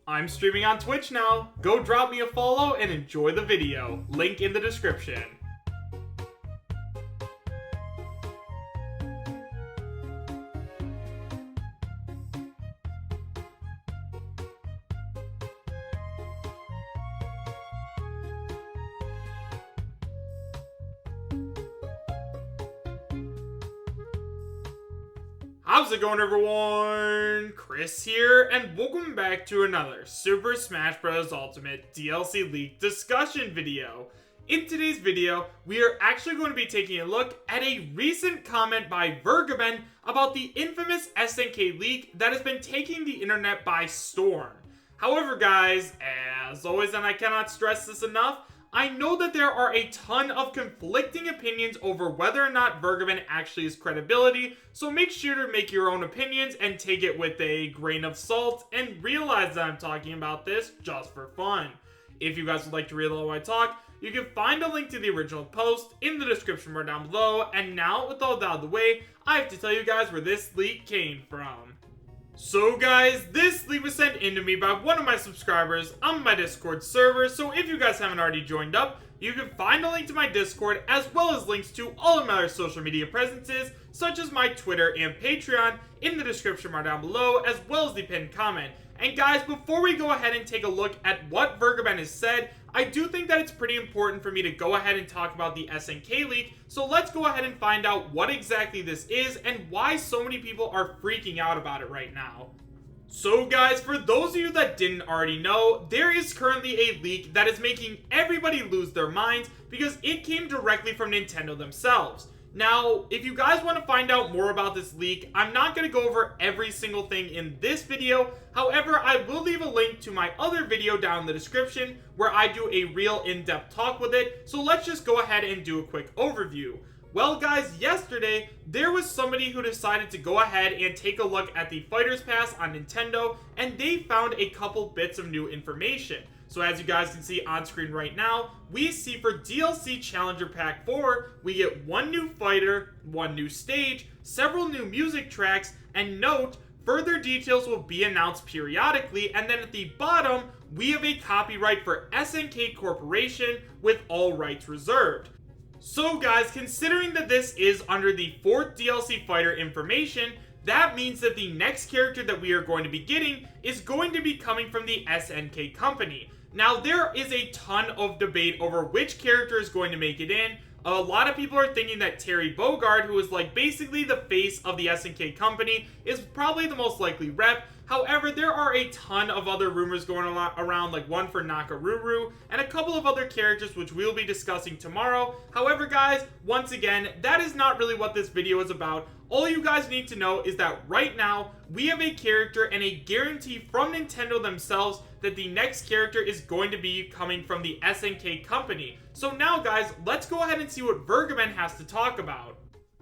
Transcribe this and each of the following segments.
I'm streaming on Twitch now. Go drop me a follow and enjoy the video. Link in the description. How's it going, everyone? Chris here, and welcome back to another Super Smash Bros. Ultimate DLC Leak discussion video. In today's video, we are actually going to be taking a look at a recent comment by Vergeben about the infamous SNK Leak that has been taking the internet by storm. However, guys, as always, and I cannot stress this enough, I know that there are a ton of conflicting opinions over whether or not Vergeben actually has credibility, so make sure to make your own opinions and take it with a grain of salt and realize that I'm talking about this just for fun. If you guys would like to read all my talk, you can find a link to the original post in the description bar down below, and now with all that out of the way, I have to tell you guys where this leak came from. So guys, this leak was sent in to me by one of my subscribers on my Discord server, so if you guys haven't already joined up, you can find a link to my Discord as well as links to all of my other social media presences, such as my Twitter and Patreon, in the description bar down below, as well as the pinned comment. And guys, before we go ahead and take a look at what Vergeben has said, I do think that it's pretty important for me to go ahead and talk about the SNK leak, so let's go ahead and find out what exactly this is and why so many people are freaking out about it right now. So guys, for those of you that didn't already know, there is currently a leak that is making everybody lose their minds because it came directly from Nintendo themselves. Now, if you guys want to find out more about this leak, I'm not going to go over every single thing in this video. However, I will leave a link to my other video down in the description where I do a real in-depth talk with it. So let's just go ahead and do a quick overview. Well guys, yesterday, there was somebody who decided to go ahead and take a look at the Fighter's Pass on Nintendo, and they found a couple bits of new information. So as you guys can see on screen right now, we see for DLC Challenger Pack 4, we get one new fighter, one new stage, several new music tracks, and note, further details will be announced periodically, and then at the bottom, we have a copyright for SNK Corporation with all rights reserved. So guys, considering that this is under the 4th DLC fighter information, that means that the next character that we are going to be getting is going to be coming from the SNK company. Now, there is a ton of debate over which character is going to make it in. A lot of people are thinking that Terry Bogard, who is like basically the face of the SNK company, is probably the most likely rep. However, there are a ton of other rumors going around, like one for Nakaruru, and a couple of other characters which we'll be discussing tomorrow. However, guys, once again, that is not really what this video is about. All you guys need to know is that right now, we have a character and a guarantee from Nintendo themselves that the next character is going to be coming from the SNK company. So now, guys, let's go ahead and see what Vergeben has to talk about.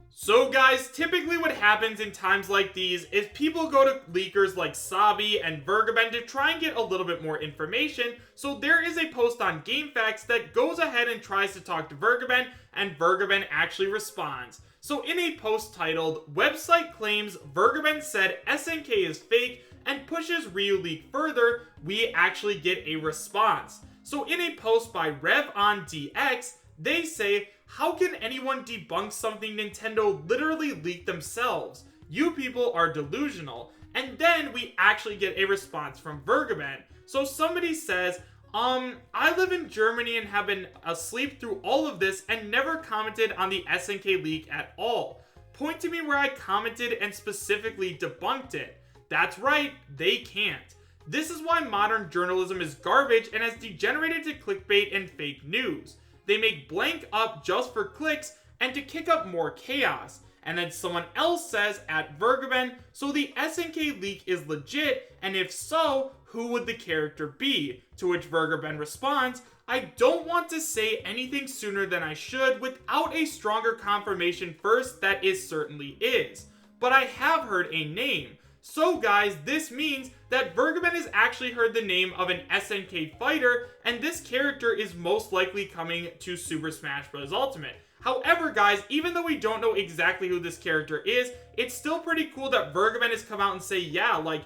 So guys, typically what happens in times like these is people go to leakers like Sabi and Vergeben to try and get a little bit more information. So there is a post on GameFAQs that goes ahead and tries to talk to Vergeben, and Vergeben actually responds. So in a post titled, "Website claims Vergeben said SNK is fake and pushes Ryu Leak further," we actually get a response. So in a post by Rev on DX, they say, "How can anyone debunk something Nintendo literally leaked themselves? You people are delusional." And then we actually get a response from Vergeben. So somebody says, "I live in Germany and have been asleep through all of this and never commented on the SNK leak at all. Point to me where I commented and specifically debunked it." That's right, they can't. This is why modern journalism is garbage and has degenerated to clickbait and fake news. They make blank up just for clicks and to kick up more chaos. And then someone else says at Vergeben, "So the SNK leak is legit, and if so, who would the character be?" To which Vergeben responds, "I don't want to say anything sooner than I should without a stronger confirmation first that it certainly is. But I have heard a name." So guys, this means that Vergeben has actually heard the name of an SNK fighter, and this character is most likely coming to Super Smash Bros. Ultimate. However, guys, even though we don't know exactly who this character is, it's still pretty cool that Vergeben has come out and say, yeah, like,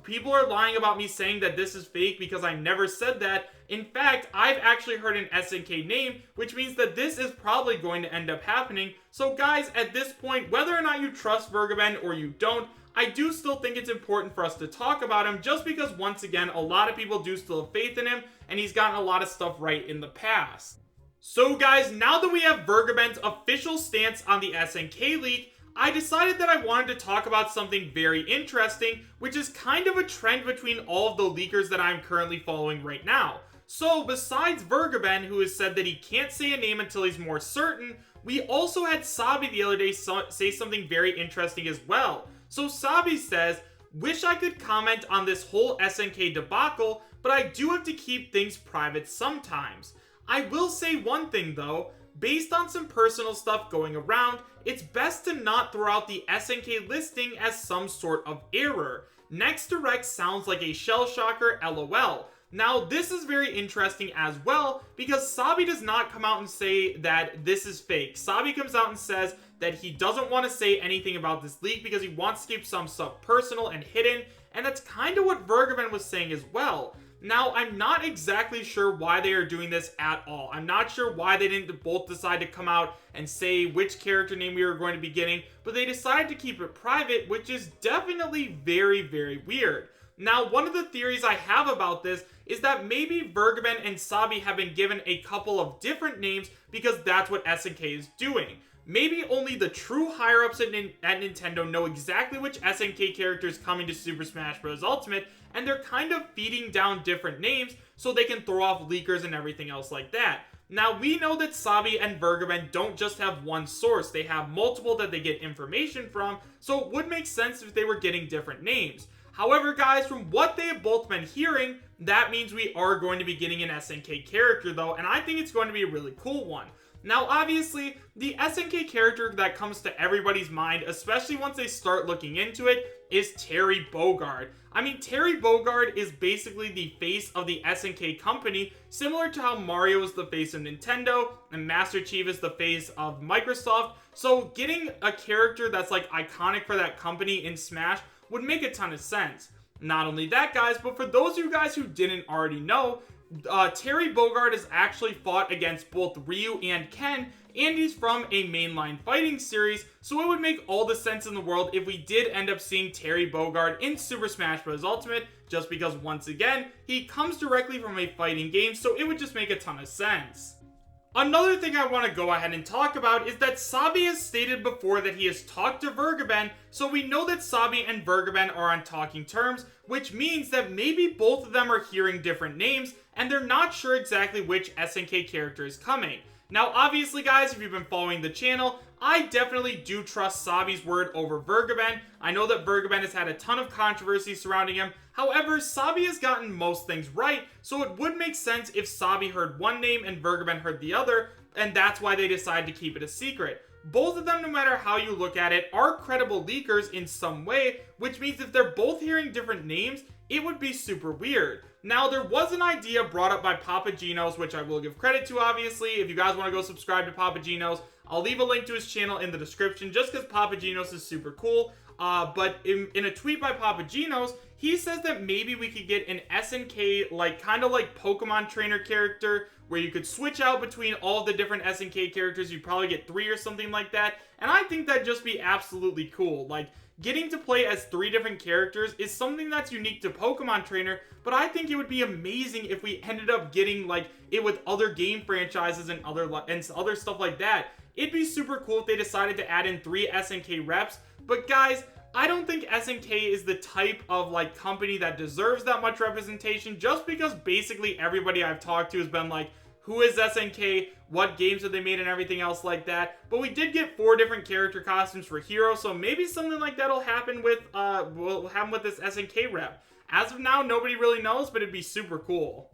People are lying about me saying that this is fake because I never said that. In fact, I've actually heard an SNK name, which means that this is probably going to end up happening. So guys, at this point, whether or not you trust Vergeben or you don't, I do still think it's important for us to talk about him, just because once again, a lot of people do still have faith in him, and he's gotten a lot of stuff right in the past. So guys, now that we have Vergeben's official stance on the SNK leak, I decided that I wanted to talk about something very interesting, which is kind of a trend between all of the leakers that I'm currently following right now. So besides Vergeben, who has said that he can't say a name until he's more certain, we also had Sabi the other day say something very interesting as well. So Sabi says, "Wish I could comment on this whole SNK debacle, but I do have to keep things private sometimes. I will say one thing though, based on some personal stuff going around, it's best to not throw out the SNK listing as some sort of error. Next direct sounds like a shell shocker, lol." Now, this is very interesting as well, because Sabi does not come out and say that this is fake. Sabi comes out and says that he doesn't want to say anything about this leak because he wants to keep some stuff personal and hidden, and that's kind of what Vergeben was saying as well. Now, I'm not exactly sure why they are doing this at all. I'm not sure why they didn't both decide to come out and say which character name we were going to be getting, but they decided to keep it private, which is definitely very, very weird. Now, one of the theories I have about this is that maybe Vergeben and Sabi have been given a couple of different names because that's what SNK is doing. Maybe only the true higher-ups at Nintendo know exactly which SNK character is coming to Super Smash Bros. Ultimate, and they're kind of feeding down different names so they can throw off leakers and everything else like that. Now, we know that Sabi and Vergeben don't just have one source, they have multiple that they get information from, so it would make sense if they were getting different names. However, guys, from what they have both been hearing, that means we are going to be getting an SNK character though, and I think it's going to be a really cool one. Now, obviously, the SNK character that comes to everybody's mind, especially once they start looking into it, is Terry Bogard. I mean, Terry Bogard is basically the face of the SNK company, similar to how Mario is the face of Nintendo, and Master Chief is the face of Microsoft. So getting a character that's like iconic for that company in Smash would make a ton of sense. Not only that, guys, but for those of you guys who didn't already know, Terry Bogard has actually fought against both Ryu and Ken, and he's from a mainline fighting series, so it would make all the sense in the world if we did end up seeing Terry Bogard in Super Smash Bros. Ultimate, just because, once again, he comes directly from a fighting game, so it would just make a ton of sense. Another thing I want to go ahead and talk about is that Sabi has stated before that he has talked to Vergeben, so we know that Sabi and Vergeben are on talking terms, which means that maybe both of them are hearing different names, and they're not sure exactly which SNK character is coming. Now, obviously, guys, if you've been following the channel, I definitely do trust Sabi's word over Vergeben. I know that Vergeben has had a ton of controversy surrounding him. However, Sabi has gotten most things right, so it would make sense if Sabi heard one name and Vergeben heard the other, and that's why they decided to keep it a secret. Both of them, no matter how you look at it, are credible leakers in some way, which means if they're both hearing different names, it would be super weird. Now, there was an idea brought up by Papa Gino's, which I will give credit to, obviously. If you guys want to go subscribe to Papa Gino's, I'll leave a link to his channel in the description, just because Papa Gino's is super cool. But in a tweet by Papa Gino's, he says that maybe we could get an SNK, kind of like Pokemon trainer character, where you could switch out between all of the different SNK characters. You'd probably get 3 or something like that. And I think that'd just be absolutely cool. Like, getting to play as 3 different characters is something that's unique to Pokemon Trainer, but I think it would be amazing if we ended up getting it with other game franchises and other stuff like that. It'd be super cool if they decided to add in 3 SNK reps, but guys, I don't think SNK is the type of company that deserves that much representation, just because basically everybody I've talked to has been like, who is SNK, what games have they made, and everything else like that. But we did get 4 different character costumes for Hero, so maybe something like that will happen with this SNK rep. As of now, nobody really knows, but it'd be super cool.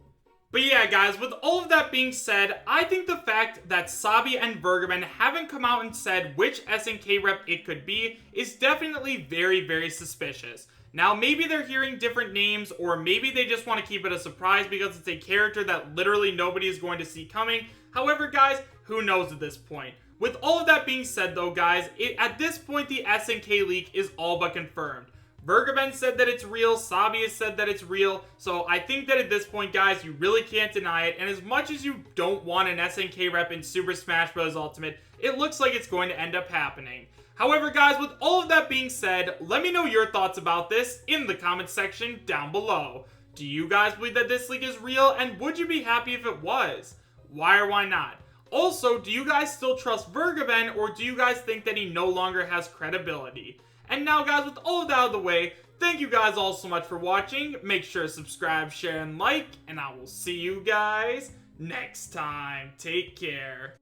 But yeah, guys, with all of that being said, I think the fact that Sabi and Vergeben haven't come out and said which SNK rep it could be is definitely very, very suspicious. Now, maybe they're hearing different names, or maybe they just want to keep it a surprise because it's a character that literally nobody is going to see coming. However, guys, who knows at this point? With all of that being said, though, guys, at this point, the SNK leak is all but confirmed. Vergeben said that it's real, Sabi has said that it's real, so I think that at this point, guys, you really can't deny it, and as much as you don't want an SNK Rep in Super Smash Bros. Ultimate, it looks like it's going to end up happening. However, guys, with all of that being said, let me know your thoughts about this in the comments section down below. Do you guys believe that this leak is real, and would you be happy if it was? Why or why not? Also, do you guys still trust Vergeben, or do you guys think that he no longer has credibility? And now, guys, with all of that out of the way, thank you guys all so much for watching. Make sure to subscribe, share, and like, and I will see you guys next time. Take care.